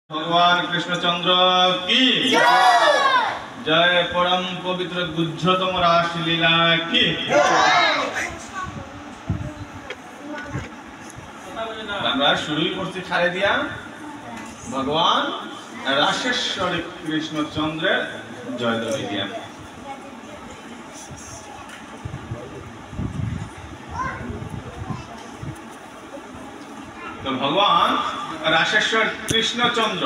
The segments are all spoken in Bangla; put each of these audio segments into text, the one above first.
भगवान कृष्णचंद्र की जय। परम पवित्र गुज्जतम रासलीला की। আমরা শুরুই করছি খারে দিয়া ভগবান রাসেশ্বরী কৃষ্ণচন্দ্রের জয়ধ্বনি দিয়া। তো ভগবান রাসেশ্বর কৃষ্ণচন্দ্র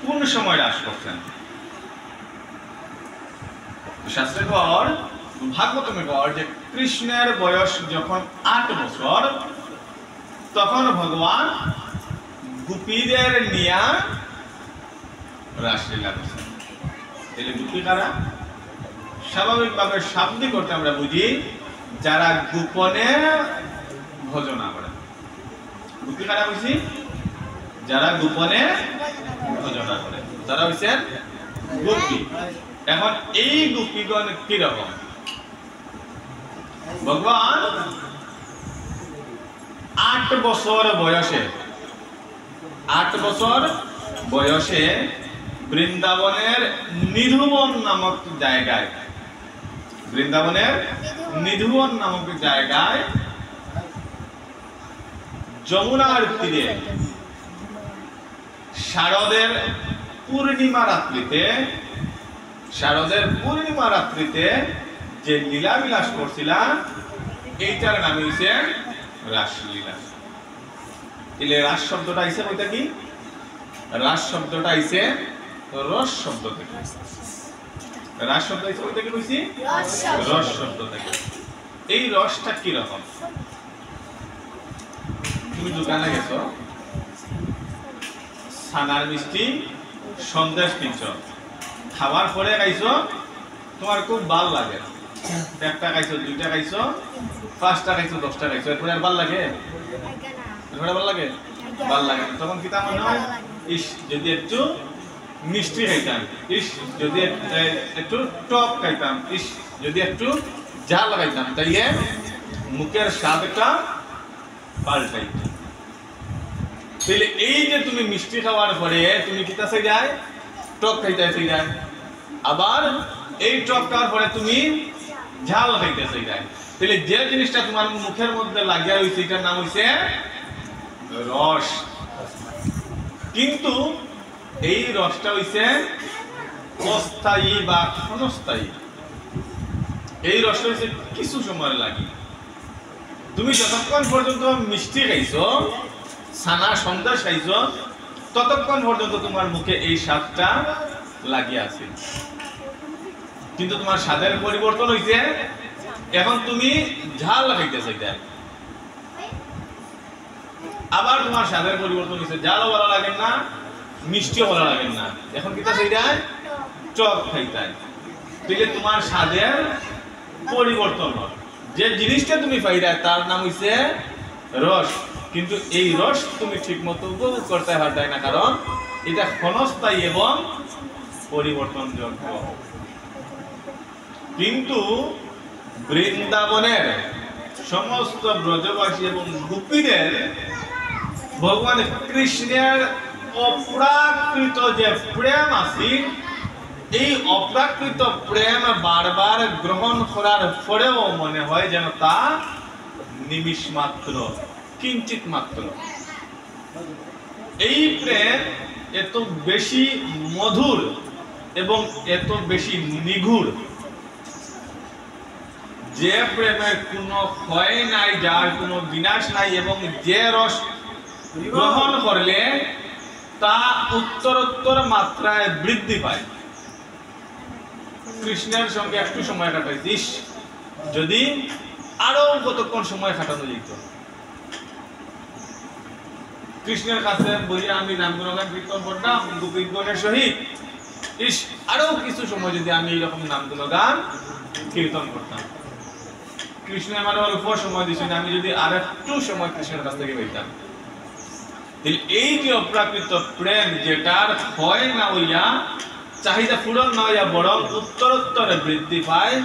কোন সময় রাস করতেন? শাস্ত্রে কর ভাগবতমে কর যে কৃষ্ণের বয়স যখন 8 বছর তখন ভগবান গোপীদের নিয়া রাসলীলা করছেন। তাহলে গোপী কারা? স্বাভাবিকভাবে শাব্দিক করতে আমরা বুঝি যারা গোপনে ভজনা করে। গোপী কারা বুঝি? যারা গোপনে ভজনা করে তারা হচ্ছেন গোপী। এখন এই গোপীগণ কিরকম? ভগবান 8 বছর বয়সে বৃন্দাবনের নিধুবন নামক জায়গায় যমুনার তীরে শারদের পূর্ণিমা রাত্রিতে যে লীলা বিলাস করছিলাম এইটার নাম হইছে রাসলীলা। এলে রাস শব্দটা আইছে কইতা কি? রাস শব্দটা আইছে রস শব্দ থেকে। রাস শব্দ আইছে কইতা কি কইছি? রস শব্দ থেকে। এই রসটা কি রকম? তুমি দোকানে গেছো, ছানার মিষ্টি সন্দেশ কিনছো, খাবার পরে খাইছো, তোমার খুব ভাল লাগে। 1টা খাইছো, 2টা খাইছো, 5টা খাইছো, 10টা খাইছো, এরপরে আর ভাল লাগে? ভাল লাগে। তখন কি তা মনে হয় ইস যদি একটু মিষ্টি খাইতাম, ইস যদি একটু টক খাইতাম, ইস যদি একটু ঝাল খাইতাম, তাই মুখের স্বাদটা পাল্টাইতো। তাহলে এই যে তুমি মিষ্টি খাওয়ার পরে তুমি কি চাই যায়? টক খাইতে চাই যায়। আবার এই টক খাওয়ার পরে তুমি ঝাল খাইতে চাই যায়। তাহলে যে জিনিসটা তোমার মুখের মধ্যে লাগিয়া হইছে এটার নাম হইছে রস। কিন্তু এই রসটা হইছে অস্থায়ী বা ক্ষণস্থায়ী। এই রসটা হইছে কিছু সময় লাগে। তুমি যতক্ষণ পর্যন্ত মিষ্টি খাইছো, ছানা সন্দেশ খাইছো, ততক্ষণ পর্যন্ত তোমার মুখে এই স্বাদটা লাগিয়ে আছে। কিন্তু তোমার স্বাদের পরিবর্তন হইছে, এখন তুমি ঝাল খাইতে চাইতে। আবার তোমার স্বাদের পরিবর্তন হইছে, ঝালও ভালো লাগে না, মিষ্টিও ভালো লাগে না, এখন কি চাইতে? টক খাইতে। তাহলে তোমার স্বাদের পরিবর্তন হয়। যে জিনিসটা তুমি পাইরা তার নাম হইছে রস। কিন্তু এই রস তুমি ঠিক মতো উপভোগ করতে পারবে না, কারণ এটা ক্ষণস্থায়ী এবং পরিবর্তনযোগ্য। কিন্তু বৃন্দাবনের সমস্ত ব্রজবাসী এবং গোপীদের ভগবান কৃষ্ণের অপ্রাকৃত যে প্রেম আছে, এই অপ্রাকৃত প্রেম বারবার গ্রহণ করার পরেও মনে হয় যেন তা নিমিষ মাত্র, কিঞ্চিত মাত্র। এই প্রেম এত বেশি মধুর এবং এত বেশি নিগুড় যে প্রেমের কোনো ক্ষয় নাই, যার কোনো বিনাশ নাই, এবং যে রস গ্রহণ করলে তা উত্তরোত্তর মাত্রায় বৃদ্ধি পায়। কৃষ্ণের সঙ্গে একটু সময় কাটাইছিস, যদি আরো কতক্ষণ সময় কাটানো যেত। কৃষ্ণের কাছে বলি আমি নাম গুণগান কীর্তন করতাম গোপীগণের সহিত, ইস আরো কিছু সময় যদি আমি এইরকম নাম গুণগান কীর্তন করতাম। কৃষ্ণ আমার অল্প সময় দিয়েছেন, আমি যদি আর একটু সময় কৃষ্ণের কাছ থেকে পেতাম। এই যে অপ্রাকৃত প্রেম, যেটার ক্ষয় না হইয়া, চাহিদা পূরণ না হইয়া বরং উত্তরোত্তরে বৃদ্ধি পায়,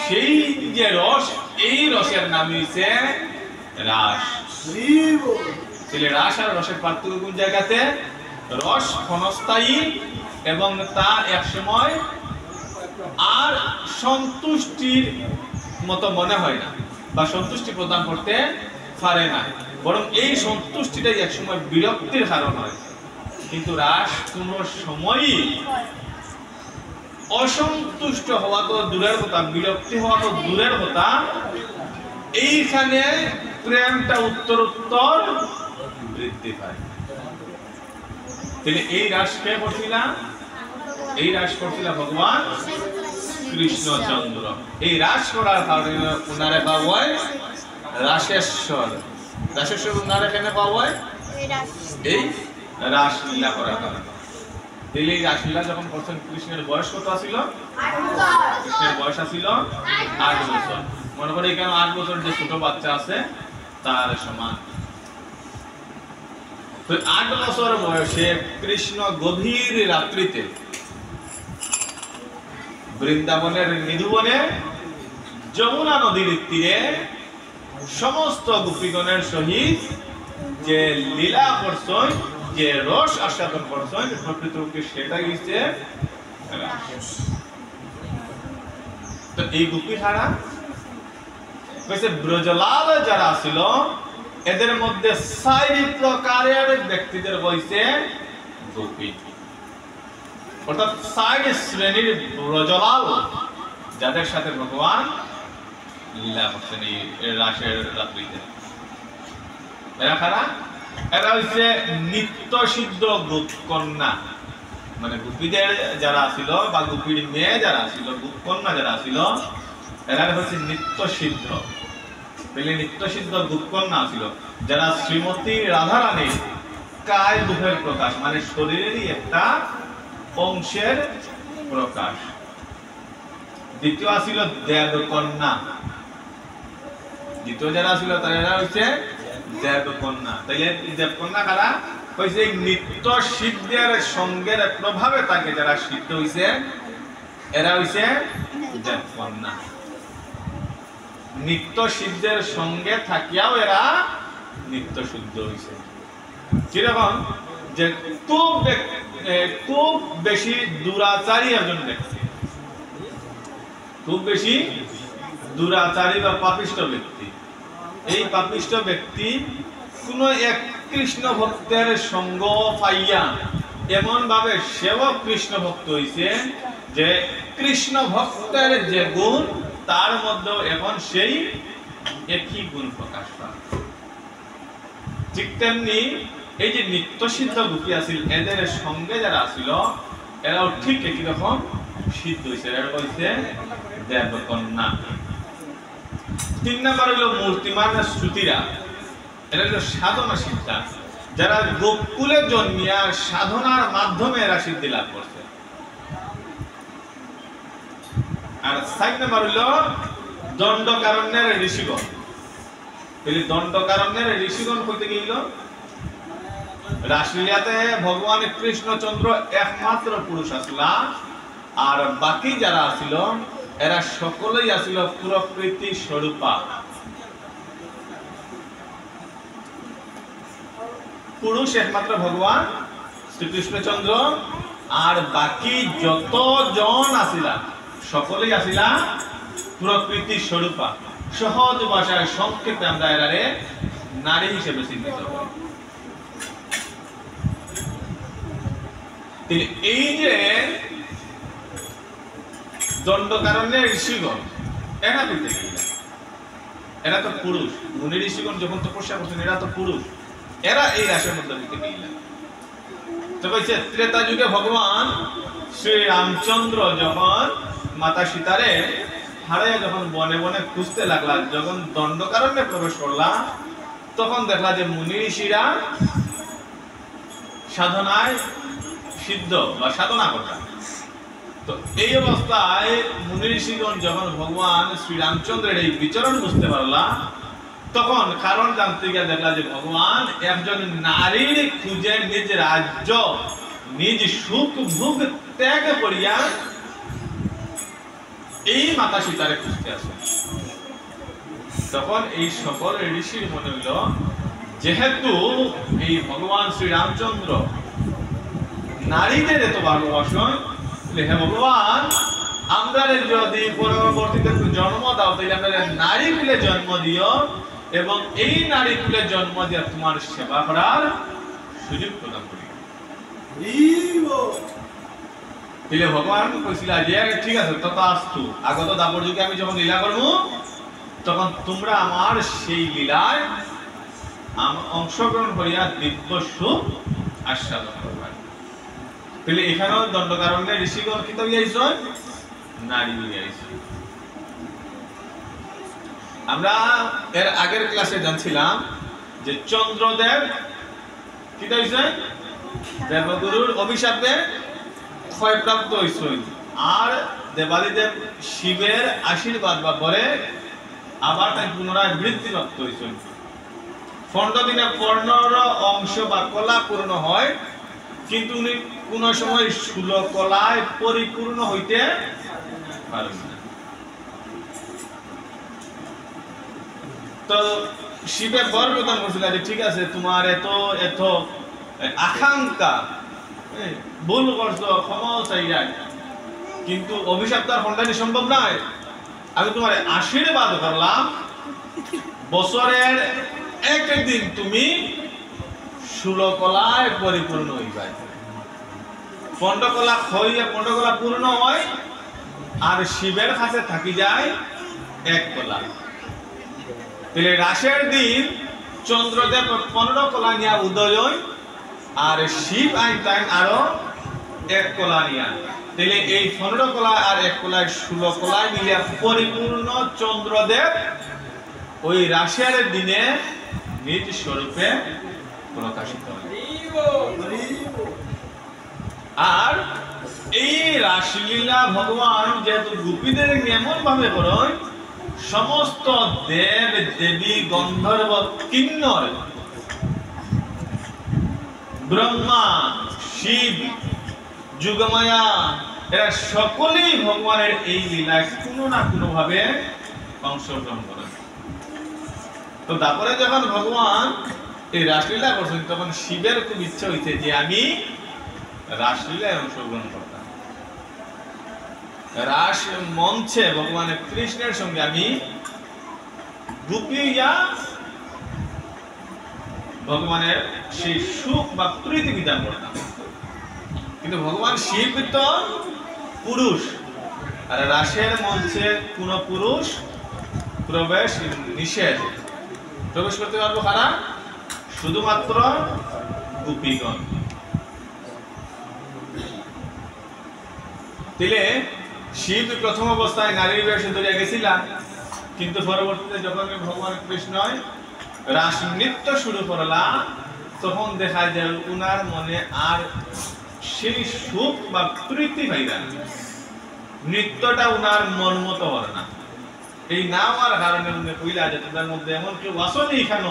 সেই যে রস, এই রসের নাম হইছে রাস। তাহলে রাস আর রসের পার্থক্য কোন জায়গাতে? রস ক্ষণস্থায়ী এবং তা একসময় আর সন্তুষ্টির মতো মনে হয় না বা সন্তুষ্টি প্রদান করতে পারে না, বরং এই সন্তুষ্টিটাই একসময় বিরক্তির কারণ হয়। কিন্তু রাস কোন সময়ই অসন্তুষ্ট হওয়া তো দূরের কথা, বিরক্তি হওয়া তো দূরের কথা, এইখানে প্রেমটা উত্তরোত্তর বৃদ্ধি পায়। তিনি এই রাস কে করছিলেন? এই রাস করছিলেন ভগবান কৃষ্ণচন্দ্র। এই রাস করার কারণে উনারে পাওয়া হয় রাসেশ্বর। রাসেশ্বর উনারে কেন পাওয়া হয়? এই রাসলীলা করার কারণে। এই রাসলীলা যখন করছেন, কৃষ্ণের বয়স কত ছিল? কৃষ্ণের বয়স ছিল 8 বছর। মনে করি কেন 8 বছর যে ছোট বাচ্চা আছে তার সমান। 8 বছর বয়সে কৃষ্ণ গভীর রাত্রিতে বৃন্দাবনের নিধুবনে যমুনা নদীর তীরে সমস্ত গোপীগণের সহিত যে লীলা করছেন, যে রস আস্বাদন করছেন, প্রকৃতপক্ষে সেটা গেছে রাস। তো এই গোপী হারা কইছে ব্রজলাল যারা ছিল এদের মধ্যে 4 প্রকারের ব্যক্তিদের বইছে গোপী, অর্থাৎ 4 শ্রেণীর ব্রজলাল যাদের সাথে ভগবান লীলা করছেন এই রাসের রাত্রিতে। এরা কারা? এরা হচ্ছে নিত্য সিদ্ধ গোপকন্যা, মানে গোপীদের যারা ছিল বা গোপীর মেয়ে যারা ছিল, গোপকন্যা যারা ছিল, এরা হচ্ছে নিত্য সিদ্ধ। নিত্য সিদ্ধ গোপকন্যা ছিল যারা শ্রীমতী রাধারানীর কায় রূপের প্রকাশ, মানে শরীরেরই একটা অংশের প্রকাশ। দ্বিতীয় ছিল দেবকন্যা। দ্বিতীয় যারা ছিল তারা হচ্ছে দেবকন্যা। তাইলে দেবকন্যা কারা? হইছে নিত্য সিদ্ধের সঙ্গের প্রভাবে তাকে যারা সিদ্ধ হইছে এরা হইছে দেবকন্যা। নিত্য সিদ্ধের সঙ্গে থাকিয়াও এরা নিত্য শুদ্ধ হইছে। কিরকম? যে খুব বেশি দুরাচারী একজন ব্যক্তি, খুব বেশি দুরাচারী বা পাপিষ্ঠ ব্যক্তি, এই পাপিষ্ঠ ব্যক্তি কোন এক কৃষ্ণ ভক্তের সঙ্গ পাইয়া এমন ভাবে সেও কৃষ্ণ ভক্ত হইছে যে কৃষ্ণ ভক্তের যে গুণ তার মধ্যে এখন সেই একই গুণ প্রকাশ পায়। ঠিক তেমনি এই যে নিত্য সিদ্ধ গোপী আছিল এদের সঙ্গে যারা আছিল এরাও ঠিক একই রকম সিদ্ধ হইছে। এরা হইছে দেবকন্যা। 3 নম্বর হলো মূর্তিমান শ্রুতিরা। এরা হলো সাধনা সিদ্ধা, যারা গোকুলে জন্মিয়া সাধনার মাধ্যমে এরা সিদ্ধি লাভ করছে। আর 4 নম্বর হলো দণ্ডকারণ্যের ঋষিগণ। এই দণ্ডকারণ্যের ঋষিগণ কইতে গেল রাসলীলাতে ভগবান কৃষ্ণচন্দ্র একমাত্র পুরুষ আসলা, আর বাকি যারা আছিল এরা সকলেই আছিল প্রকৃতি স্বরূপা। পুরুষ একমাত্র ভগবান শ্রীকৃষ্ণচন্দ্র, আর বাকি যতজন আসিলা সকলেই আসিলা প্রকৃতি স্বরূপা। সহজ ভাষায় সংক্ষেপে আমরা এরারে নারী হিসেবে চিহ্নিত করি। এই যে দণ্ডকারণ্যের ঋষিগণ এরা বলতে এরা তো পুরুষ। মুনি ঋষিগণ যখন তপস্যা করছেন এরা তো পুরুষ, এরা এই রাশির মধ্যে দিতে গেলেন। তো বলছে ত্রেতা যুগে ভগবান শ্রী রামচন্দ্র যখন মাতা সীতারে হারাইয়া যখন বনে বনে খুঁজতে লাগলা, যখন দণ্ডকারণ্যে প্রবেশ করলা, তখন দেখলা যে মুনি ঋষিরা সাধনায় সিদ্ধ বা সাধনা করলাম। তো এই অবস্থায় মুনি ঋষিগণ যখন ভগবান শ্রী রামচন্দ্রের এই বিচরণ বুঝতে পারলা, তখন কারণ জানতে গিয়ে দেখলা যে ভগবান একজন নারীর খুঁজে নিজ রাজ্য নিজ সুখ ভোগ ত্যাগ করিয়া এই মাতা সীতারে খুঁজতে আসে। তখন এই সকল ঋষির মনে হইল যেহেতু এই ভগবান শ্রী রামচন্দ্র নারীদের এত ভালোবাসেন, হে ভগবান আমরা যদি পরবর্তীতে জন্ম দাও তাহলে আমরা নারী কুলে জন্ম দিও এবং এই নারী কুলে জন্ম দিয়ে তোমার সেবা করার সুযোগ প্রদান করি। তাহলে ভগবান কইছিল যে ঠিক আছে তত আসতু আগত দাপর যুগে আমি যখন লীলা করব তখন তোমরা আমার সেই লীলায় অংশগ্রহণ করিয়া দিব্য সুখ আস্বাদন করবে। তাহলে এখানেও দণ্ডকারণ্যে ঋষিগণ কি হইয়াছে? নারী হইয়াছে। আমরা এর আগের ক্লাসে জানছিলাম যে চন্দ্রদেব কি হইছে? দেবগুরুর অভিশাপে ক্ষয়প্রাপ্ত হইছেন আর দেবাদিদেব শিবের আশীর্বাদ বা বলে আবার তাই পুনরায় বৃদ্ধিপ্রাপ্ত হইছেন। 15 দিনে 15 অংশ বা কলা পূর্ণ হয়, কিন্তু উনি কোন সময় 16 কলায় পরিপূর্ণ হইতে পারেন না। তো শিবে বর প্রদান করছিল যে ঠিক আছে তোমার এত আকাঙ্ক্ষা ভুল করছো ক্ষমা চাই যায়, কিন্তু অভিশাপ তার খণ্ডানি সম্ভব নয়। আমি তোমার আশীর্বাদ করলাম বছরের একদিন তুমি 16 কলায় পরিপূর্ণ হইবে। 15 কলা হইয়া 15 কলা পূর্ণ হয় আর শিবের কাছে থাকি যায় 1 কলা। তাহলে রাশের দিন চন্দ্রদেব 15 কলা নিয়ে উদয় হয় আর শিব আইন আরো 1 কলা নিয়ে। তাহলে এই 15 কলা আর 1 কলায় 16 কলায় মিলে পরিপূর্ণ চন্দ্রদেব ওই রাশের দিনে নিজ স্বরূপে প্রকাশিত হয়। আর এই রাসলীলা ভগবান যেহেতু গোপীদের এমন ভাবে করেন সমস্ত দেব দেবী গন্ধর্ব কিন্নর ব্রহ্মা শিব যুগমায়া এরা সকলেই ভগবানের এই লীলায় কোনো না কোনো ভাবে অংশগ্রহণ করেন। তো তারপরে যখন ভগবান এই রাসলীলা করছেন তখন শিবের খুব ইচ্ছা হইছে যে আমি রাসলীলায় অংশগ্রহণ করতাম, রাস মঞ্চে ভগবানের কৃষ্ণের সঙ্গে আমি গোপীয়া ভগবানের সেই সুখ বা প্রীতি বিধান করতাম। কিন্তু ভগবান শিব তো পুরুষ আর রাসের মঞ্চে কোন পুরুষ প্রবেশ নিষেধ। প্রবেশ করতে পারবো কারা? শুধুমাত্র গোপীগণ। তাহলে শিব প্রথম অবস্থায় নারীর বেশে ধরে গেছিলাম, কিন্তু পরবর্তীতে যখন ভগবান কৃষ্ণ রাস নৃত্য শুরু করলা তখন দেখা যায় উনার মনে আর সেই সুখ বা প্রীতি পাইলা নৃত্যটা উনার মন মতো হয় না। এই না হওয়ার কারণে উনি কইলা যে তাদের মধ্যে এমন কেউ আসলে এখানে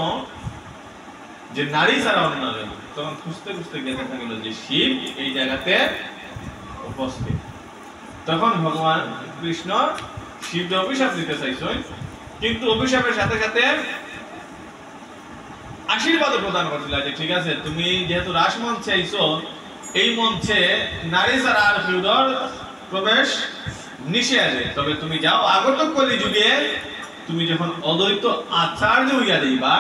যে নারী ছাড়া অন্য নয়। তখন খুঁজতে খুঁজতে গেতে থাকলো যে শিব এই জায়গাতে উপস্থিত। তখন ভগবান কৃষ্ণ শিবকে অভিশাপ দিতে চাইছেন, কিন্তু অভিশাপের সাথে সাথে আশীর্বাদ প্রদান করছিল যে ঠিক আছে তুমি যেহেতু রাস মঞ্চে আইছো এই মঞ্চে নারী ছাড়া আর কেউর প্রবেশ নিষেধ, তবে তুমি যাও আগত কলি যুগে তুমি যখন অদ্বৈত আচার্য হইয়া দিবা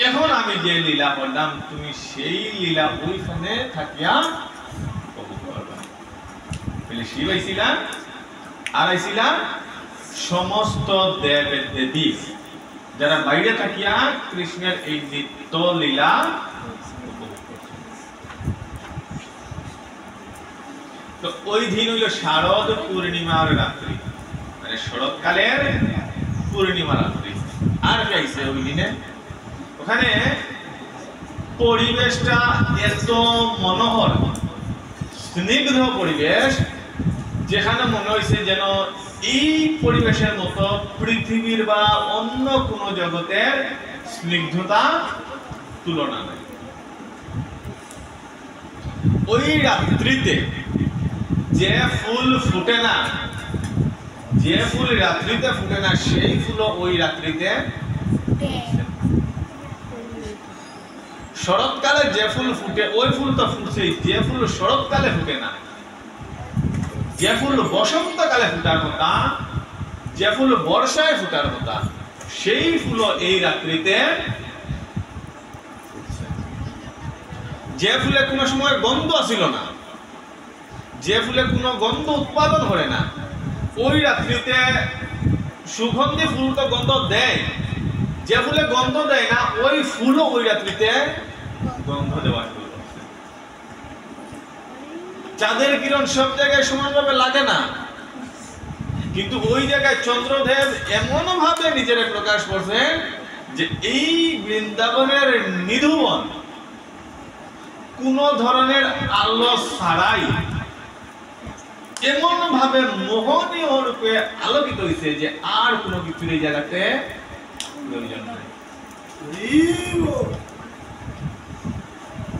এখন আমি যে লীলা করলাম তুমি সেই লীলা ওইখানে থাকিয়া উপভোগ করবা। শিব আইছিলাম আর আইছিলাম সমস্ত দেব দেবী যারা বাইরে থাকিয়া কৃষ্ণের এই নিত্য লীলা উপভোগ করছে। তো ওই দিন হইল শারদ পূর্ণিমার রাত্রি, মানে শরৎকালের পূর্ণিমা রাত্রি। আর গাইছে ওই দিনে ওখানে পরিবেশটা এত মনোহর স্নিগ্ধ পরিবেশ যেখানে মনে হয়েছে যেন এই পরিবেশের মতো পৃথিবীর বা অন্য কোন জগতের স্নিগ্ধতা তুলনা নেই। ওই রাত্রিতে যে ফুল ফুটে না, যে ফুল রাত্রিতে ফুটে না সেই ফুল ওই রাত্রিতে শরৎকালে যে ফুল ফুটে ওই ফুল তো ফুটছে, যে ফুল শরৎকালে ফুটে না, যে ফুল বসন্তকালে ফুটার কথা, যে ফুল বর্ষায় ফুটার কথা, সেই ফুল এই রাত্রিতে যে ফুলে কোনো সময় গন্ধ আসিল না, যে ফুলে কোনো গন্ধ উৎপাদন করে না, ওই রাত্রিতে সুগন্ধি ফুল তো গন্ধ দেয়, যে ফুলে গন্ধ দেয় না ওই ফুলও ওই রাত্রিতে গন্ধ দেওয়া শুরু করছে। চাঁদের কিরণ সব জায়গায় সমানভাবে লাগে না, কিন্তু ওই জায়গায় চন্দ্রদেব এমন ভাবে নিজের প্রকাশ করছেন যে এই বৃন্দাবনের নিধুবন কোন ধরনের আলো ছাড়াই এমন ভাবে মোহনীয় রূপে আলোকিত হয়েছে যে আর কোনো কিছুর এই জায়গাতে প্রয়োজন নাই।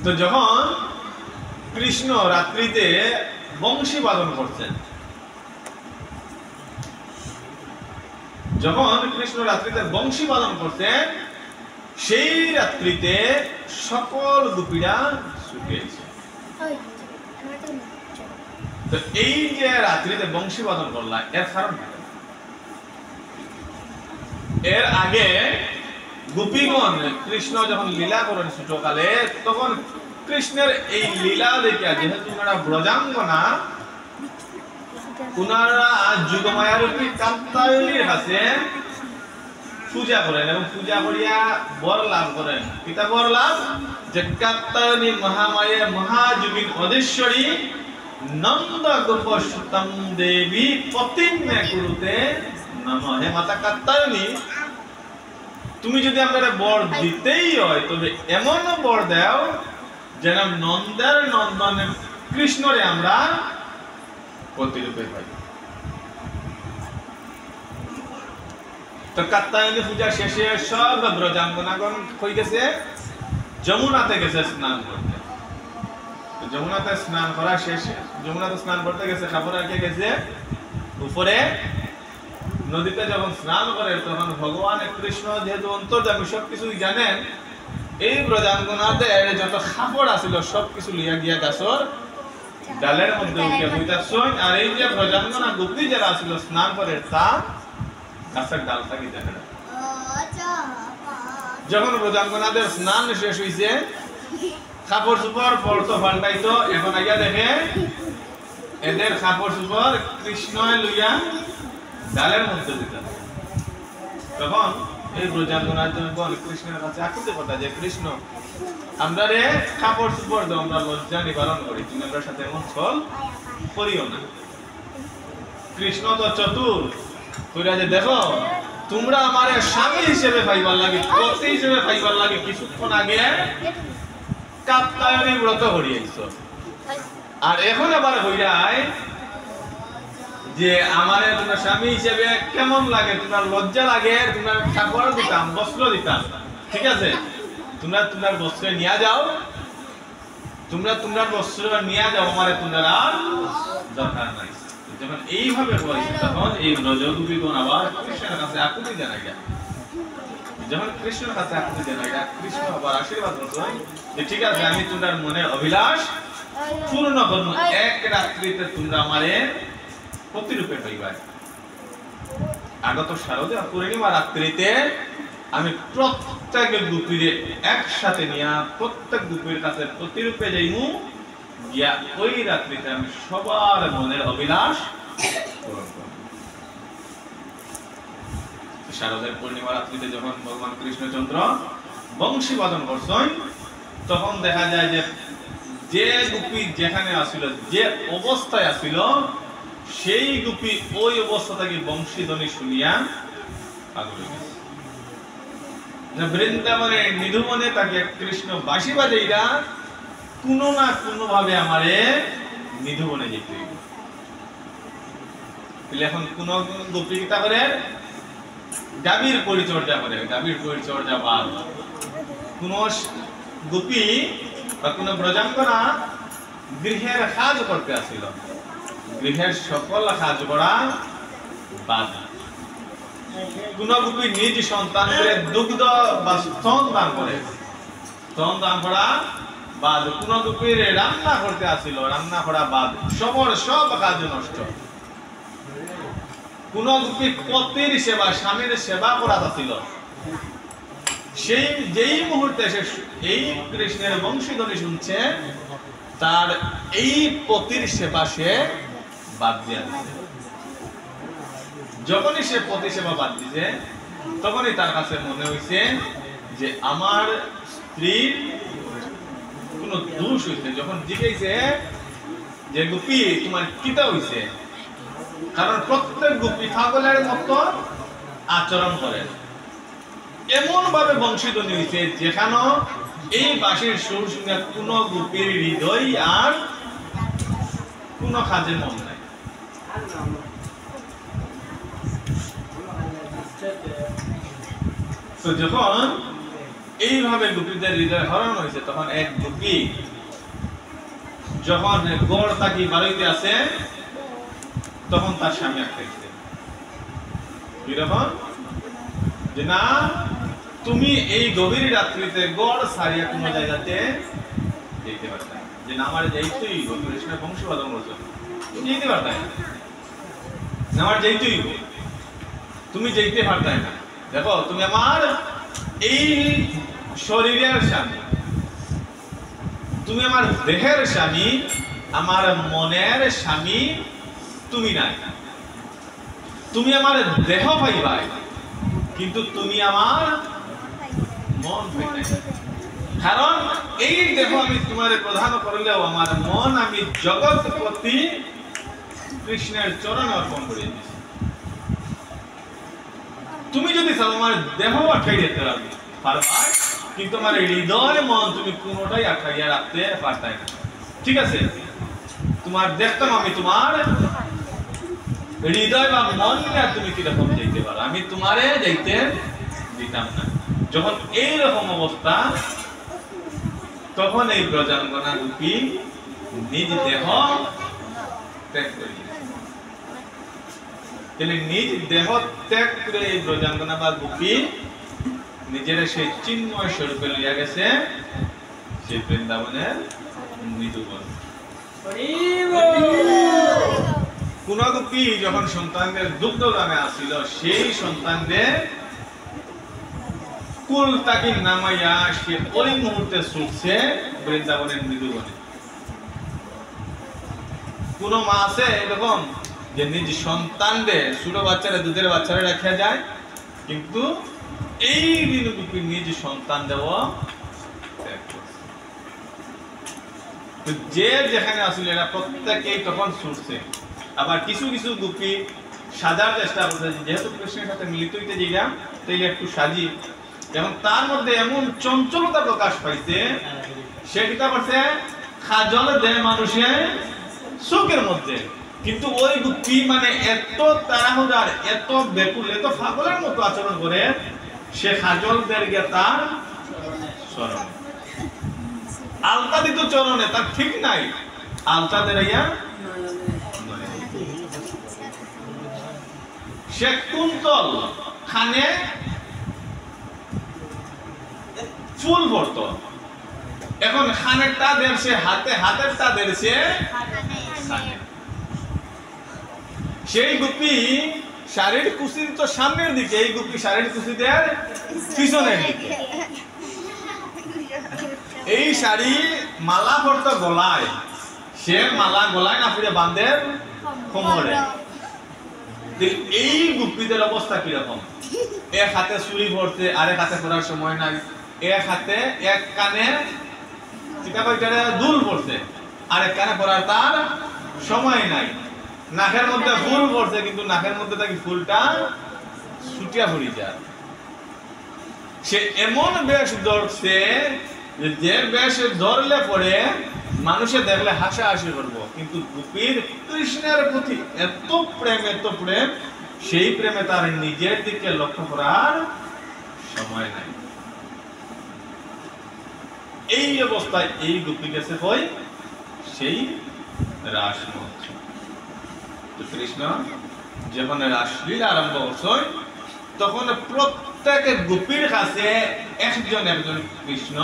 তো যখন কৃষ্ণ রাত্রিতে বংশী বাদন করছেন, যখন কৃষ্ণ রাত্রিতে বংশী বাদন করছেন, সেই রাত্রিতে সকল গোপীরা শুকিয়েছে। তো এই যে রাত্রিতে বংশী বাদন করলাম এর কারণ, এর আগে গোপীগণ কৃষ্ণ যখন লীলা করেন ছোটকালে, তখন কৃষ্ণের এই লীলা দেখিয়া যেহেতু ওনারা ব্রজাঙ্গনা, ওনারা যুগমায়ারূপী কাত্যায়নীর কাছে পূজা করেন এবং পূজা করিয়া বর লাভ করেন। পিতা বর লাভ যে কাত্যায়নী মহামায়া মহাযোগী অধীশ্বরী নন্দ গোপ সুতম দেবী পতিম্যে কুরুতে নমঃ। হে মাতা কাত্যায়নী, তুমি যদি আমাদের বর দিতেই হয় তবে এমন বর দাও যেন নন্দের নন্দন কৃষ্ণরে আমরা প্রতিরূপে পাই। তো কাত্যায়নী পূজা শেষে সব ব্রজাঙ্গনাগণ হয়ে গেছে যমুনাতে গেছে স্নান করতে। যমুনাতে স্নান করা শেষে, যমুনাতে স্নান করতে গেছে, সাপুরাকে গেছে উপরে নদীতে যখন স্নান করে তখন ভগবান কৃষ্ণ যেহেতু অন্তর্যামী সবকিছুই জানেন, এই ব্রজাঙ্গনাদের যত কাপড় আছিল সবকিছু লিয়া গিয়া গাছর ডালের মধ্যে উঠে হইতাছেন, আর এই যে ব্রজাঙ্গনা গোপী যারা আছিল স্নান করে তা গাছের ডাল থাকি দেখে না। যখন ব্রজাঙ্গনাদের স্নান শেষ হইছে, কাপড় চোপড় পরতো পাল্টাইতো, এখন আইয়া দেখে এদের কাপড় চোপড় কৃষ্ণ লইয়া ডালের মধ্যে দিতেন। তখন এই ব্রজাঙ্গনাগণ কৃষ্ণের কাছে আকুতি কথা যে কৃষ্ণ, আমরা রে কাপড় চোপড় দাও, আমরা লজ্জা নিবারণ করি, তুমি আমার সাথে এমন ছল করিও না। কৃষ্ণ তো চতুর, কইরা যে দেখো তোমরা আমারে স্বামী হিসেবে পাইবার লাগে, পতি হিসেবে পাইবার লাগে কিছুক্ষণ আগে কাত্যায়নী ব্রত করিয়েছো, আর এখন আবার হইরায় যে আমারে তোমরা স্বামী হিসেবে কেমন লাগে, তোমার লজ্জা লাগে, তোমার কাপড় দিতাম, বস্ত্র দিতাম, ঠিক আছে তোমরা তোমার বস্ত্র নিয়ে যাও, তোমরা তোমার বস্ত্র নিয়ে যাও, আমারে তোমরা আর দরকার নাই। যখন এইভাবে বলেছে তখন এই ব্রজগোপীগণ আবার কৃষ্ণের কাছে আকুতি জানাই যায়। যখন কৃষ্ণের কাছে আকুতি জানাই যায়, কৃষ্ণ আবার আশীর্বাদ করছেন যে ঠিক আছে আমি তোমার মনের অভিলাষ পূর্ণ করব, এক রাত্রিতে তোমরা আমারে প্রতিরূপে পাইবা। আগত শারদীয়া পূর্ণিমা রাত্রিতে আমি প্রত্যেক গোপীরে একসাথে নিয়া প্রত্যেক গোপীর কাছে প্রতিরূপে যাইমু, গিয়া ওই রাত্রিতে আমি সবার মনের অভিলাষ পূরণ করব। শারদের পূর্ণিমা রাত্রিতে যখন ভগবান কৃষ্ণচন্দ্র বংশী বাদন করছেন, তখন দেখা যায় যে যে গোপী যেখানে আসিল, যে অবস্থায় আসিল, সেই গোপী ওই অবস্থা থেকে বংশীধ্বনি শুনিয়া পাগল হয়ে গেছে। বৃন্দাবনে নিধুবনে তাকে কৃষ্ণ বাঁশি বাজাইরা কোনো না কোনো ভাবে আমারে নিধুবনে যেতে হইব। এখন কোন গোপী কিতা করে গাভীর পরিচর্যা করে, গাভীর পরিচর্যা বাদ। কোন গোপী বা কোন ব্রজাঙ্গনা গৃহের কাজ করতে আসিল, গৃহের সকল কাজ করা বাদ। কোন গোপী নিজ সন্তানকে দুগ্ধ বা স্তন দান করে, তখন দান করা বাদ কোন গোপীর রান্না করতে আসিল, রান্না করা বাদ সব কাজ নষ্ট। কোন গোপী পতির সেবা, স্বামীর সেবা করা আসিল, সেই যেই মুহূর্তে সে এই কৃষ্ণের বংশীধ্বনি শুনছে, তার এই পতির সেবা সে বাদ দিয়ে দিচ্ছে। যখনই সে পতি সেবা বাদ দিছে, তখনই তার কাছে মনে হয়েছে যে আমার স্ত্রীর কোন দোষ হয়েছে। যখন জিজ্ঞেসে যে গোপী তোমার কিটা হয়েছে, কারণ প্রত্যেক গোপী পাগলের মতো আচরণ করে, এমন ভাবে বংশীধ্বনি হয়েছে যেখানে এই বাঁশির সুর শুনে কোন গোপীর হৃদয় আর কোন কাজে মন নাই। তো যখন এইভাবে গোপীদের হৃদয় হরণ হয়েছে, তখন এক গোপী যখন গড় তাকি বাড়িতে আছে, তখন তার স্বামী আটকাইছে। কিরকম যে না, তুমি এই গভীর রাত্রিতে গড় সারিয়া কোন জায়গাতে যেতে পারতে না, যে না আমার যাইতেই কৃষ্ণের বংশবাদন রচন তুমি যেতে পারতে না, আমার যেতেই তুমি যেতে পারতে না। দেখো তুমি আমার এই শরীরের স্বামী, তুমি আমার দেহের স্বামী, আমার মনের স্বামী তুমি নাই। তুমি আমার দেহ পাইবাই, কিন্তু তুমি আমার মন পাইবাই। কারণ এই দেহ আমি তোমার প্রধান করলেও আমার মন আমি জগৎপতি কৃষ্ণের চরণে অর্পণ করে দিয়েছি। তুমি যদি চাও আমার দেহ আটকাই দিতে পারবা, কিন্তু আমার হৃদয় মন তুমি কোনোটাই আটকাইয়া রাখতে পারতাই না। ঠিক আছে, তোমার দেখতাম আমি তোমার হৃদয় বা মন নিয়ে তুমি কিরকম যাইতে পারো, আমি তোমারে যাইতে দিতাম না। যখন এইরকম অবস্থা, তখন এই ব্রজাঙ্গনা গোপী নিজ দেহ ত্যাগ করে নিজ দেহ ত্যাগ করে এই ব্রজাঙ্গনা বা গোপী নিজের সেই চিন্ময় স্বরূপে লইয়া গেছে সেই বৃন্দাবনের মৃদুবন। কোন গোপী যখন সন্তানদের দুগ্ধদানে আসিল, সেই সন্তানদের কুল তাকি নামাইয়া সে ওই মুহূর্তে ছুটছে বৃন্দাবনের মৃদুবনে। কোন মা আছে এরকম যে নিজ সন্তানদের, ছোট বাচ্চারা, দুধের বাচ্চারা রাখা যায়, কিন্তু এই দিন গোপী নিজ সন্তান দেওয়া যে যেখানে আসলে এরা প্রত্যেকেই তখন ছুটছে। আবার কিছু কিছু গোপী সাজার চেষ্টা করছে, যেহেতু কৃষ্ণের সাথে মিলিত হইতে যাইলাম তাই একটু সাজি, এবং তার মধ্যে এমন চঞ্চলতা প্রকাশ পাইছে, সে কিতা করছে খাজল দেয় মানুষের চোখের মধ্যে, কিন্তু ওই গোপী মানে এত তাড়াহুড়ার, এত ব্যাকুল, এত পাগলের মতো আচরণ করে, সে খাজল দের গিয়ে তার চরণ আলতা দিত চরণে, তার ঠিক নাই, আলতা দেয়া সে কুন্তল খানে ফুল ভরত, এখন খানেরটা দেড়ছে হাতে, হাতেরটা দেড়ছে সেই গোপী শাড়ির কুচি তো সামনের দিকে, এই গোপী শাড়ির কুচি দেয় পিছনের দিকে। এই শাড়ি মালা ভরত গলায়, সে মালা গলায় না ফিরে বাঁধে কোমরে। এই গোপীদের অবস্থা কিরকম, এক হাতে চুরি ভরতে, আরেক হাতে পড়ার সময় নাই, এক হাতে এক কানে দুল পড়ছে, আরেক কানে পড়ার তার সময় নাই, নাকের মধ্যে ফুল পড়ছে, কিন্তু নাকের মধ্যে তাকে ফুলটা ছুটিয়া পড়ি যায়। সে এমন বেশ ধরছে যে বেশ ধরলে পরে মানুষে দেখলে হাসাহাসি করবো, কিন্তু গোপীর কৃষ্ণের প্রতি এত প্রেম, এত প্রেম, সেই প্রেমে তার নিজের দিকে লক্ষ্য করার সময় নাই। এই অবস্থায় এই গোপী গেছে কই সেই রাসমঞ্চ। কৃষ্ণ যখন রাসলীলা আরম্ভ করছে, তখন প্রত্যেক গোপীর কাছে একজন একজন কৃষ্ণ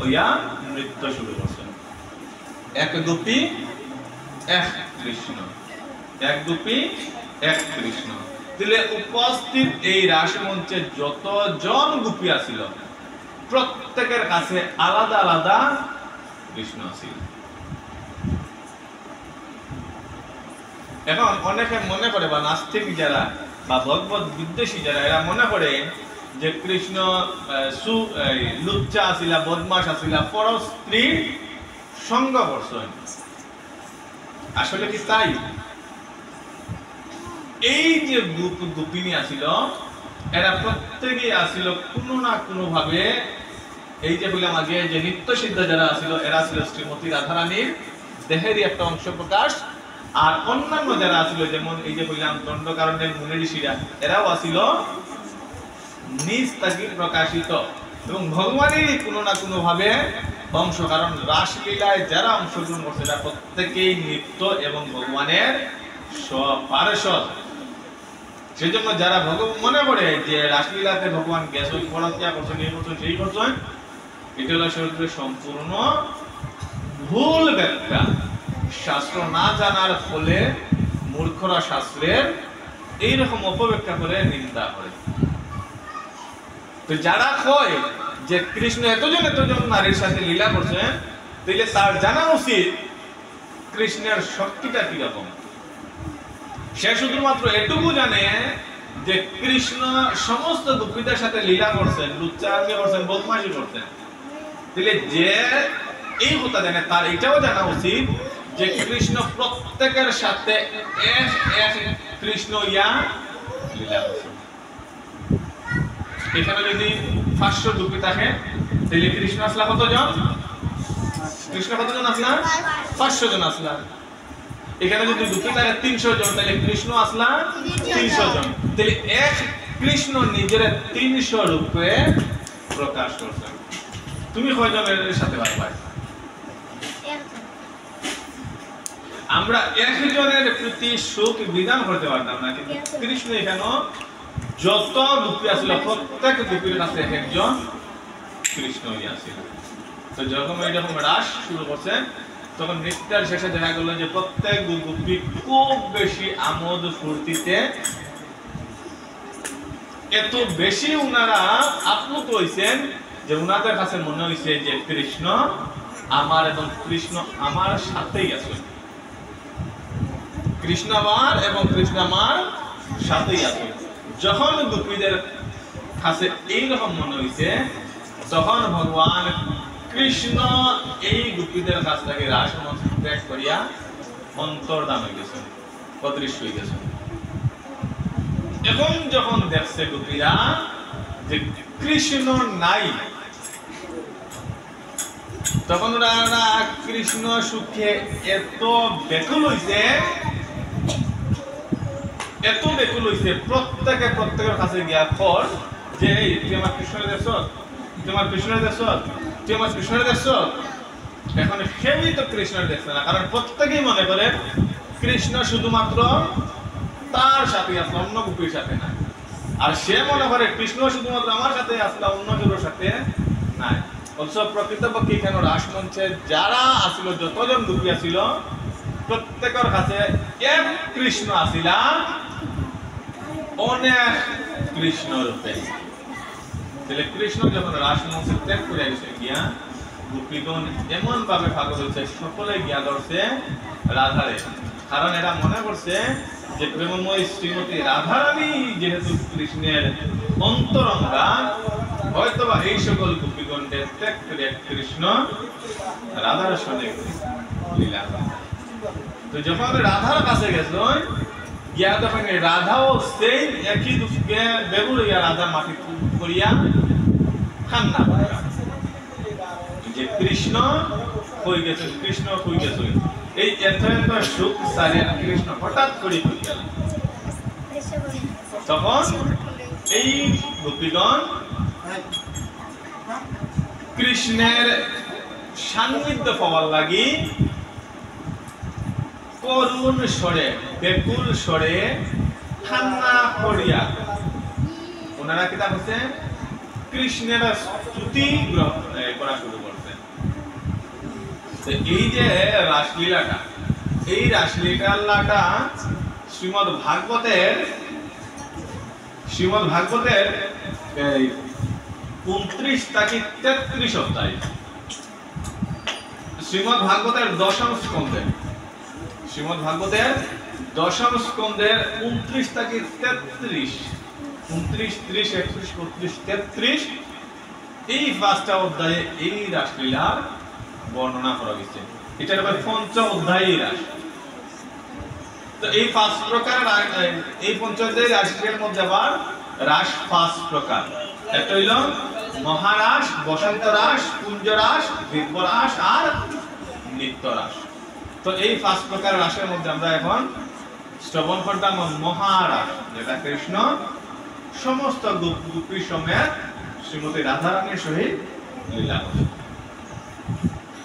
ওয়া নৃত্য শুরু করছেন। এক গোপী এক কৃষ্ণ, এক গোপী এক কৃষ্ণ। তাহলে উপস্থিত এই রাসমঞ্চে যতজন গোপী আছিল প্রত্যেকের কাছে আলাদা আলাদা কৃষ্ণ আছিল। এখন অনেকে মনে করে বা নাস্তিক যারা বা ভগবত বিদ্বেষী যারা এরা মনে করে যে কৃষ্ণ লুচ্চা আসিলা, বদমাস আসিলা, পর স্ত্রী সঙ্গ করছেন। আসলে কি তাই? এই যে গোপিনী আসিল এরা প্রত্যেকেই আসিল কোনো না কোনো ভাবে, এই যে বললাম আগে যে নিত্য সিদ্ধ যারা আসিল এরা ছিল শ্রীমতী রাধারানীর দেহেরই একটা অংশ প্রকাশ, আর অন্যান্য যারা আসিল যেমন এই যে বললাম দণ্ডকারণ্যের মুনি ঋষিরা এরাও আসিল নিজ থেকে প্রকাশিত এবং ভগবানেরই কোনো না কোনো ভাবে অংশ। কারণ রাসলীলায় যারা অংশগ্রহণ করছে তারা প্রত্যেকেই নিত্য এবং ভগবানের পার্ষদ। সেজন্য যারা মনে করে যে রাসলীলাতে ভগবান গেছে পড়াশোনা করছেন, এই করছেন সেই করছেন, এটা হলো সম্পূর্ণ ভুল ব্যাখ্যা। শাস্ত্র না জানার ফলে মূর্খরা শাস্ত্রের এইরকম অপব্যাখ্যা করে নিন্দা করে। তো যারা কয় যে কৃষ্ণ এতজন নারীর সাথে লীলা করছেন, তাহলে তার জানা উচিত কৃষ্ণের শক্তিটা কিরকম। সে শুধুমাত্র এটুকু জানে যে কৃষ্ণ সমস্ত গোপীদের সাথে লীলা করছেন, লুচ্চামি করছেন, বদমাশি করছেন। তাহলে যে এই কথা জানে তার এটাও জানা উচিত যে কৃষ্ণ প্রত্যেকের সাথে এক এক কৃষ্ণ ইয়া লীলা করছেন। এখানে যদি 500 গোপী থাকে তাহলে কৃষ্ণ আসলা কতজন? কৃষ্ণ কতজন আসলা? 500 জন আসলা। এখানে যদি গোপী থাকে 300 জন তাহলে কৃষ্ণ আসলা 300 জন। তাহলে এক কৃষ্ণ নিজের 300 রূপে প্রকাশ করছেন। তুমি কয়জনের সাথে পারবা? আমরা একজনের প্রতি সুখ বিধান করতে পারতাম না, কিন্তু কৃষ্ণ এখানে যত গোপী আছিল প্রত্যেক গোপীর কাছে একজন কৃষ্ণ আছিল। তো যখন এইরকম রাস শুরু করছে তখন নৃত্যের শেষে দেখা গেল যে প্রত্যেক গোপী খুব বেশি আমোদ ফুর্তিতে, এত বেশি উনারা আপ্লুত হয়েছেন যে উনাদের কাছে মনে হয়েছে যে কৃষ্ণ আমার এবং কৃষ্ণ আমার সাথেই আছে, কৃষ্ণ আমার এবং কৃষ্ণ আমার সাথেই আছে। যখন গোপীদের কাছে এইরকম মনে হয়েছে তখন ভগবান কৃষ্ণ এই গোপীদের কাছ থেকে রাসমঞ্চ ত্যাগ করিয়া অন্তর্ধান হয়ে গেছেন, অদৃশ্য হয়ে গেছেন। এখন যখন দেখছে গোপীরা যে কৃষ্ণ নাই, তখন ওরা কৃষ্ণ সুখে এত ব্যাকুল হইছে, এত ব্যাকুল হইছে, প্রত্যেকের কাছে গিয়া কর যে তুই আমার কৃষ্ণের দেখছ, তুই আমার কৃষ্ণের দেখছ, তুই আমার কৃষ্ণের দেখছ। এখন কেউই তো কৃষ্ণের দেখছে না, কারণ প্রত্যেকেই মনে করে কৃষ্ণ শুধুমাত্র তার সাথে আসলে অন্য গোপীর সাথে না। আর সে মনে করে কৃষ্ণ শুধুমাত্র আমার সাথে আসলে অন্য কারোর সাথে নাই। অবশ্য প্রকৃতপক্ষে কেন রাসমঞ্চে যারা আসিল, যতজন গোপী আসিল প্রত্যেকের কাছে এক কৃষ্ণ আসিলা অনেক কৃষ্ণ রূপে। তাহলে কৃষ্ণ যখন রাসমঞ্চে ত্যাগ করে গেছে গিয়া গোপীগণ এমন ভাবে পাগল হয়েছে, সকলে গিয়া ধরছে রাধারে। কারণ এরা মনে করছে যে প্রেমময় শ্রীমতী রাধারানী যেহেতু কৃষ্ণের অন্তরঙ্গা, হয়তোবা এই সকল গোপীগণকে ত্যাগ করে কৃষ্ণ রাধার সঙ্গে লীলা। তো যখন রাধার কাছে গেছিল গিয়া তখন রাধাও সেই একই দুঃখে বেগুল হইয়া রাধার মাটি করিয়া কান্না করে যে কৃষ্ণ হয়ে গেছে, কৃষ্ণ হয়ে গেছে। এই এত সুখ সারিয়া কৃষ্ণ হঠাৎ করে গেল। তখন এই গোপীগণ কৃষ্ণের সান্নিধ্য পাওয়ার লাগি করুণ স্বরে, বেকুল স্বরে কান্না করিয়া ওনারা কিতা করছে? কৃষ্ণের স্তুতি করা শুরু করছে। তো এই যে রাসলীলাটা, এই রাসলীলাটা শ্রীমদ্ ভাগবতের 29 থেকে 33 অধ্যায়, শ্রীমদ্ ভাগবতের দশম স্কন্ধে, শ্রীমদ্ ভাগবতের দশম স্কন্ধের 29 থেকে 33, 29, 30, 31, 32, 33 এই 5টা অধ্যায়ে এই রাসলীলার বর্ণনা করা হয়েছে। এটা আবার 5ম অধ্যায়ের রাস। তো এই 5 প্রকার, এই 5 অধ্যায়ের রাসলীলার মধ্যে আবার রাস 5 প্রকার। একটা হইল মহারাস, বসন্ত রাস, কুঞ্জ রাস, দিব্য রাস আর নিত্য রাস। তো এই 5 প্রকার রাসের মধ্যে আমরা এখন শ্রবণ করতাম মহারাস, যেটা কৃষ্ণ সমস্ত গোপী সমেত শ্রীমতী রাধারানীর সহিত লীলা করে।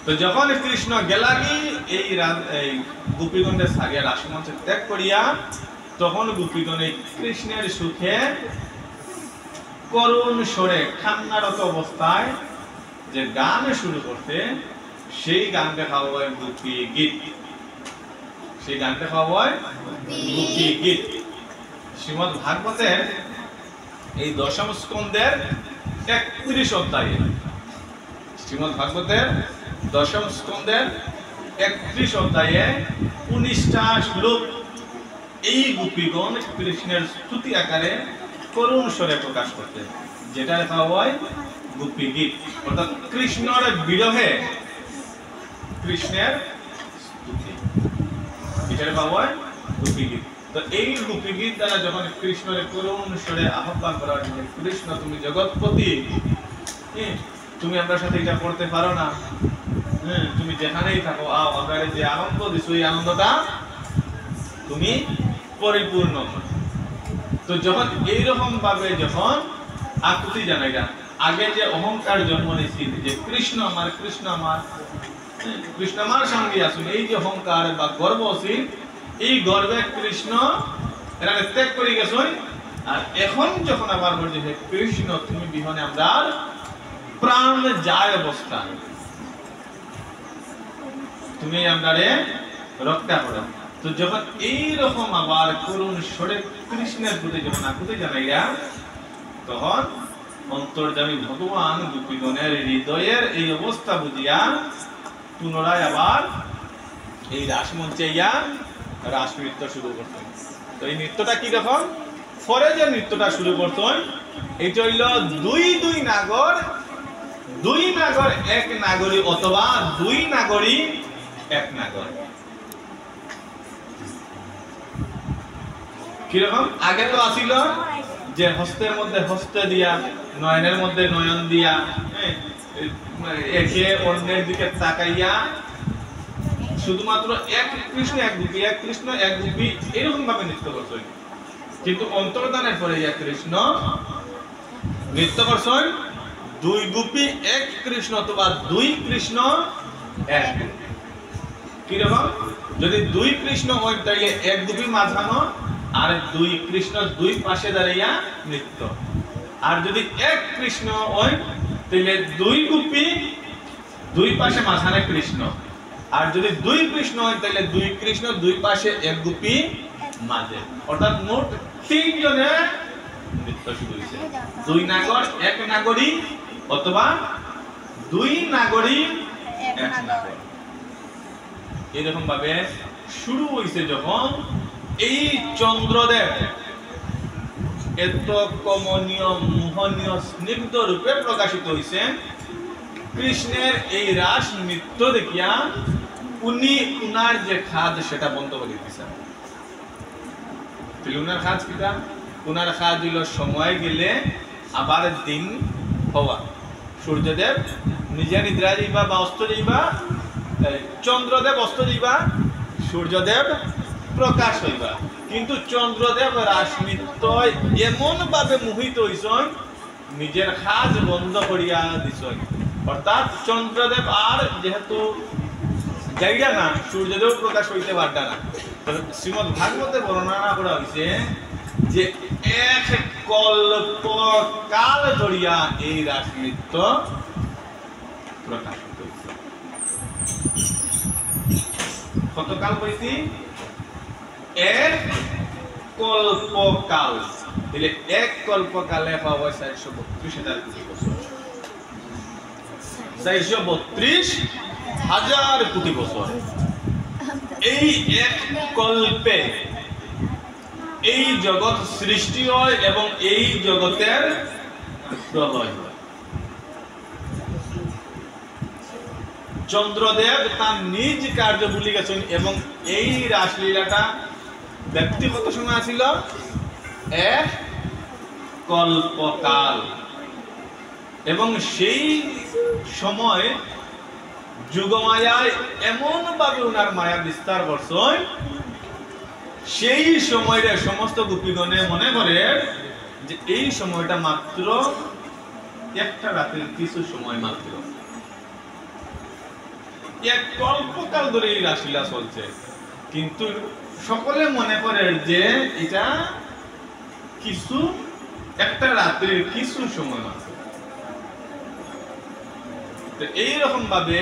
তো যখন কৃষ্ণ গেলাগি এই গোপীগণের সারিয়া রাসমঞ্চ ত্যাগ করিয়া, তখন গোপীগণ এই কৃষ্ণের সুখে করুণ স্বরে কান্নারত অবস্থায় যে গান শুরু করতে, সেই গানকে খাওয়া হয় গোপী গীত। সেই গানকে খাওয়া হয় গোপী গীত। শ্রীমদ্ ভাগবতের এই দশম স্কন্ধের 31 অধ্যায়ে, শ্রীমদ্ ভাগবতের দশম স্কন্ধের 31 অধ্যায়ে 19টা শ্লোক এই গোপীগণ কৃষ্ণের স্তুতি আকারে করুণ স্বরে প্রকাশ করতে, যেটা লেখা হয় গোপী গীত। অর্থাৎ কৃষ্ণের বিরহে কৃষ্ণের স্তুতি, এটা লেখা হয় গোপী গীত। তো এই গোপী গীত দ্বারা যখন কৃষ্ণের করুণ স্বরে আহ্বান করা হয়, কৃষ্ণ তুমি জগৎপতি, তুমি আমরা সাথে এটা করতে পারো না, তুমি যেখানেই থাকো আও, আমরা যে আনন্দ দিছো এই আনন্দটা তুমি পরিপূর্ণ করো। তো যখন এইরকম ভাবে যখন আকুতি জানাইটা, আগে যে অহংকার জন্ম নিয়েছি যে কৃষ্ণ আমার, কৃষ্ণ আমার, কৃষ্ণ আমার সঙ্গে আসুন, এই যে অহংকার বা গর্ব আছে, এই গর্বে কৃষ্ণ এরা ত্যাগ করে গেছেন। আর এখন যখন আবার বলছে যে কৃষ্ণ তুমি বিহনে আমরা প্রাণ যায় অবস্থা, তুমি আমারে রক্ষা করো। তো যখন এইরকম আবার করুণ স্বরে কৃষ্ণের প্রতি যখন আকুতি জানাইয়া, তখন অন্তর্যামী ভগবান গোপীগণের হৃদয়ের এই অবস্থা বুঝিয়া পুনরায় আবার এই রাসমঞ্চে ইয়া রাস নৃত্য শুরু করতেন। তো এই নৃত্যটা কি রকম? পরে যে নৃত্যটা শুরু করতেন, এটা হইল দুই নাগর, দুই নাগর এক নাগরী, অথবা দুই নাগরী এক নাগর। কিরকম? আগে তো আসিল যে হস্তের মধ্যে হস্ত দিয়া, নয়নের মধ্যে নয়ন দিয়া, একে অন্যের দিকে তাকাইয়া শুধুমাত্র এক কৃষ্ণ এক গোপী, এক কৃষ্ণ এক গোপী এরকম ভাবে নৃত্য করছেন। কিন্তু অন্তর্ধানের পরে কৃষ্ণ নৃত্য করছেন দুই গোপী এক কৃষ্ণ, অথবা দুই কৃষ্ণ এক। কিরকম? যদি দুই কৃষ্ণ হয় তাইলে এক গোপী মাঝানো, আর দুই কৃষ্ণ দুই পাশে দাঁড়াইয়া নৃত্য। আর যদি এক কৃষ্ণ হয় তাহলে দুই গোপী দুই পাশে মাঝানে কৃষ্ণ। আর যদি দুই কৃষ্ণ হয় তাহলে দুই কৃষ্ণ দুই পাশে এক গোপী মাঝে। অর্থাৎ মোট 3 জনে নৃত্য শুরু হয়েছে। দুই নাগর এক নাগরী, অথবা দুই নাগরী এক নাগর, এরকম ভাবে শুরু হয়েছে। যখন এই চন্দ্রদেব এত কমনীয়, মোহনীয়, স্নিগ্ধ রূপে প্রকাশিত হয়েছে, কৃষ্ণের এই রাস নৃত্য দেখিয়া উনি উনার যে খাদ সেটা বন্ধ করে দিয়েছেন। উনার খাদ কিটা? উনার খাদ হইল সময় গেলে আবার দিন হওয়া। সূর্যদেব নিজে নিদ্রা যাইবা বা অস্ত যাইবা, চন্দ্রদেব অস্ত যাইবা, সূর্যদেব প্রকাশ হইবা। কিন্তু চন্দ্রদেব রাস নৃত্য এমন ভাবে মোহিত হইছেন, নিজের খাজ বন্ধ করিয়া দিছেন। অর্থাৎ চন্দ্রদেব আর যেহেতু জায়গা না, সূর্যদেব প্রকাশ হইতে পারতা না। শ্রীমদ্ ভাগবতে বর্ণনা করা হয়েছে যে এক কল্প কাল ধরিয়া এই রাস নৃত্য প্রকাশিত হয়েছে। কতকাল কইছি এক কল্পকাল দিলে এক কল্পকালে পাওয়া 432,000 কোটি বছর 432,000 কোটি বছর এই এক কল্পে এই জগৎ সৃষ্টি হয় এবং এই জগতের প্রলয় হয় চন্দ্রদেব তার নিজ কার্য ভুলে গেছেন এবং এই রাসলীলাটা ব্যক্তিগত সময় ছিল এক কল্পকাল এবং সেই সময় যুগমায়ায় এমন ভাবে ওনার মায়া বিস্তার করছেন সেই সময়টা সমস্ত গোপীগণে মনে করে যে এই সময়টা মাত্র একটা রাতের কিছু সময় মাত্র এক কল্পকাল ধরে এই রাসলীলা চলছে কিন্তু সকলে মনে করে যে এটা কিছু একটা রাত্রির কিছু সময় মাত্র তো এইরকম ভাবে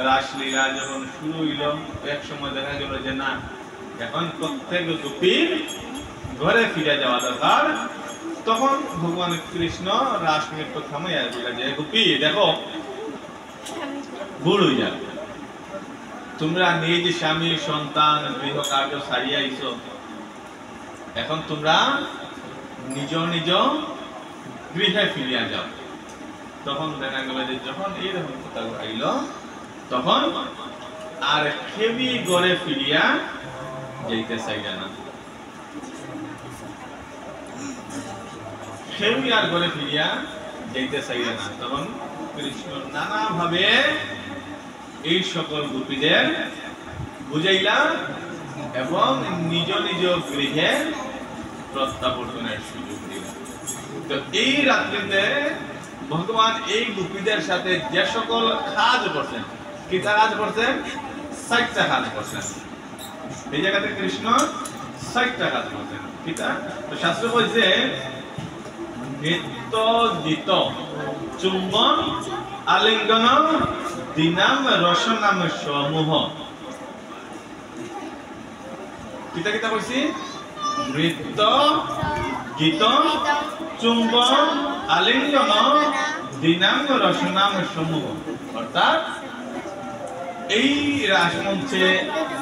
রাসলীলা যখন শুরু হইল এক সময় দেখা গেল যে না এখন প্রত্যেক গোপীর ঘরে ফিরে যাওয়া দরকার তখন ভগবান কৃষ্ণ রাস নৃত্য থামাইয়া দিলেন যে গোপী দেখো ভুল হয়ে যাবে তোমরা নিজ স্বামী সন্তান গৃহ কার্য ছাড়িয়া আইছ এখন তোমরা নিজ নিজ গৃহে ফিরিয়া যাও তখন দেখা গেল যে যখন এইরকম কথা আইল তখন আর কেউই ঘরে ফিরিয়া যাইতে চাইলে না কেউই আর ঘরে ফিরিয়া যাইতে চাইলে না তখন কৃষ্ণ নানা ভাবে এই সকল গোপীদের বুঝাইলা এবং নিজ নিজ গৃহে প্রত্যাবর্তনের সুযোগ দিলেন তো এই রাত্রিতে ভগবান এই গোপীদের সাথে যে সকল কাজ করছেন কি কাজ করছেন 60টা কাজ করছেন এই জায়গাতে কৃষ্ণ 60টা কাজ করছেন কিটা তো শাস্ত্র বলছে নৃত্য গীত চুম্বন আলিঙ্গন দিনাম রসনাম সমূহ কিতা কিতা কইছি নৃত্য গীত চুম্বন আলিঙ্গন দিনাম রসনাম সমূহ অর্থাৎ এই রাসমঞ্চে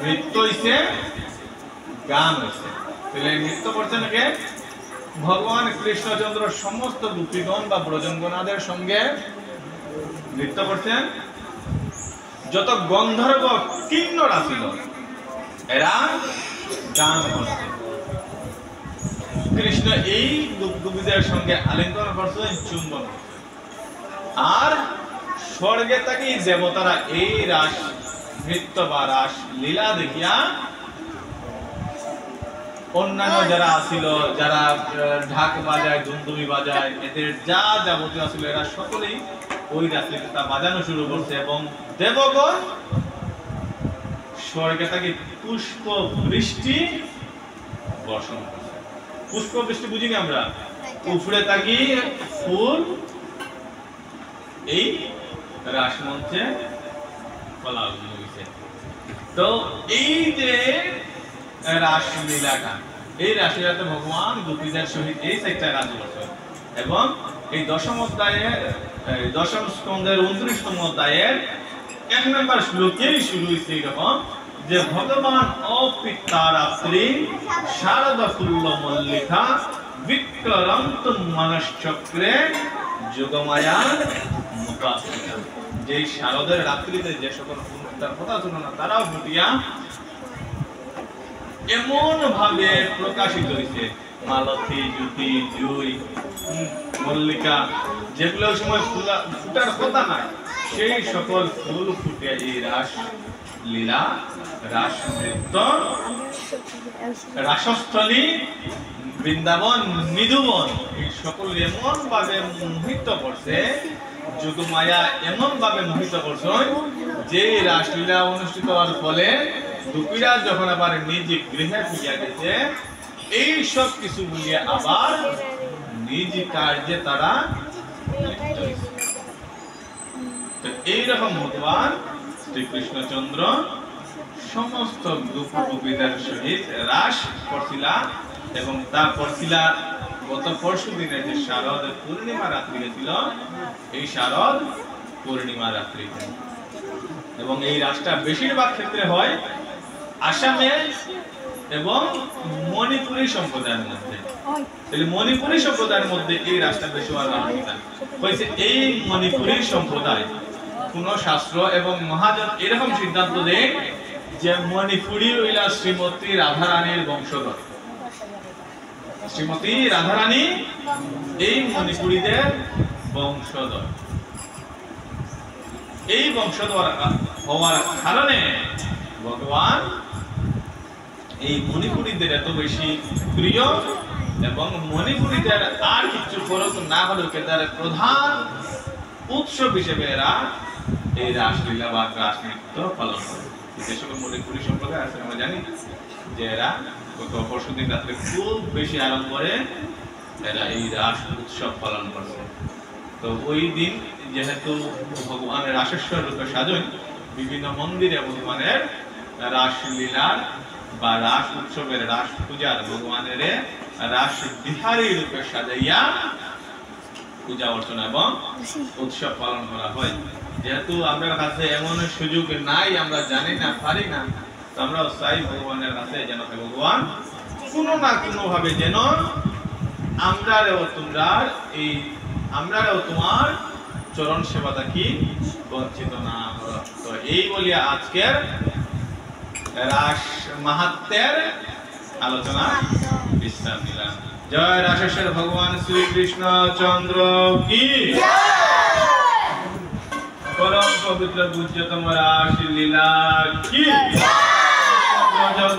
নৃত্য হইছে গান হইছে তাহলে নৃত্য করছে নাকি ভগবান কৃষ্ণচন্দ্র সমস্ত গোপীগণ বা ব্রজনগণাদের সঙ্গে নৃত্য করছেন যত গন্ধর্ব কিন্নরা ছিল এরা গান করছে কৃষ্ণ এই গোপীদের সঙ্গে আলিঙ্গন করছেন চুম্বন আর স্বর্গে থাকি দেবতারা এই রাস নৃত্য বা রাস লীলা দেখিয়া অন্যান্য যারা আছিল যারা ঢাক বাজায় দুমদুমি বাজায় এদের যা যাবতীয় আছিল এরা সকলেই ওই রাত্রিতে তা বাজানো শুরু করছে এবং দেবগণ স্বর্গে থেকে পুষ্প বৃষ্টি বর্ষণ করছে পুষ্প বৃষ্টি বুঝিনি আমরা উপরে থাকি ফুল এই রাসমঞ্চে ফলা হয়েছে তো এই যে রাসলীলাটা এই রাসলীলাতে ভগবান গোপীদের সহিত এই 4টা কাজ করছে এবং এই দশম স্কন্ধের 29তম অধ্যায়ের 1 নম্বর শ্লোকেই শুরু হয়েছে এরকম যে ভগবান অপিত্তারাত্রি শারদা ফুল্ল মল্লিকা বিক্রন্ত মনশ্চক্রে যোগমায়ার মুখাস্তিকা যে শারদের রাত্রিতে যে সকল তার কথা ছিল না তারাও ফুটিয়া এমন ভাবে প্রকাশিত হয়েছে মালতী জ্যোতি জুই মল্লিকা যেগুলো ওই সময় ফুটার কথা নাই সেই সকল ফুল ফুটে এই রাস লীলা রাস নৃত্য রাসস্থলী বৃন্দাবন নিধুবন এই সকল এমন ভাবে মোহিত করছে যোগমায়া এমন ভাবে মোহিত করছে যে রাসলীলা অনুষ্ঠিত হওয়ার ফলে গোপীরা যখন আবার নিজ গৃহে ফিরিয়া গেছে এই সব কিছু বলিয়া আবার নিজ কার্যে তারা এইরকম ভগবান শ্রীকৃষ্ণচন্দ্র সমস্ত গোপীদের সহিত রাস করছিলা এবং তারপর ছিলা গত পরশু দিনে যে শারদ পূর্ণিমা রাত্রি ছিল এই শারদ পূর্ণিমা রাত্রিতে এবং এই রাসটা বেশিরভাগ ক্ষেত্রে হয় আসামে এবং মণিপুরী সম্প্রদায়ের মধ্যে। তাহলে মণিপুরী সম্প্রদায়ের মধ্যে এই রাসটা বেশি হয়েছে। এই মণিপুরী সম্প্রদায় কোন শাস্ত্র এবং মহাজন এরকম সিদ্ধান্ত দেয় যে মণিপুরী হইলা শ্রীমতী রাধারানীর বংশধর। শ্রীমতী রাধারানী এই মণিপুরীদের বংশধর। এই বংশধর হওয়ার কারণে ভগবান এই মণিপুরীদের এত বেশি প্রিয় এবং মণিপুরীদের আর কিছু ফরক না হলেও তাদের প্রধান উৎসব হিসেবে এরা এই রাসলীলা বা রাস নৃত্য পালন করে। যে সকল মণিপুরী সম্প্রদায় আছে আমরা জানি যে এরা গত পরশুদিন রাত্রে খুব বেশি আরাম করে এরা এই রাস উৎসব পালন করছে। তো ওই দিন যেহেতু ভগবানের রাসেশ্বর রূপে সাজেন বিভিন্ন মন্দিরে ভগবানের রাসলীলার বা রাস উৎসবের রাস পূজার ভগবানের রাস বিহারী রূপে সাজাইয়া পূজা অর্চনা এবং উৎসব পালন করা হয়। যেহেতু আমাদের কাছে এমন সুযোগ নাই, আমরা জানি না, পারি না, তো আমরা চাই ভগবানের কাছে যেন ভগবান কোনো না কোনো ভাবে যেন আমরাও তোমার চরণ সেবাটা কি বঞ্চিত না করো। তো এই বলিয়া আজকের রাস মাহাত্ম্যের আলোচনা বিশ্রাম নিলাম। জয় রাসেশ্বর ভগবান শ্রীকৃষ্ণ চন্দ্র কি পরম পবিত্র পূজ্যতম রাসলীলা কি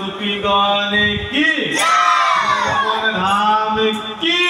গোপীগণ কি ধাম কি।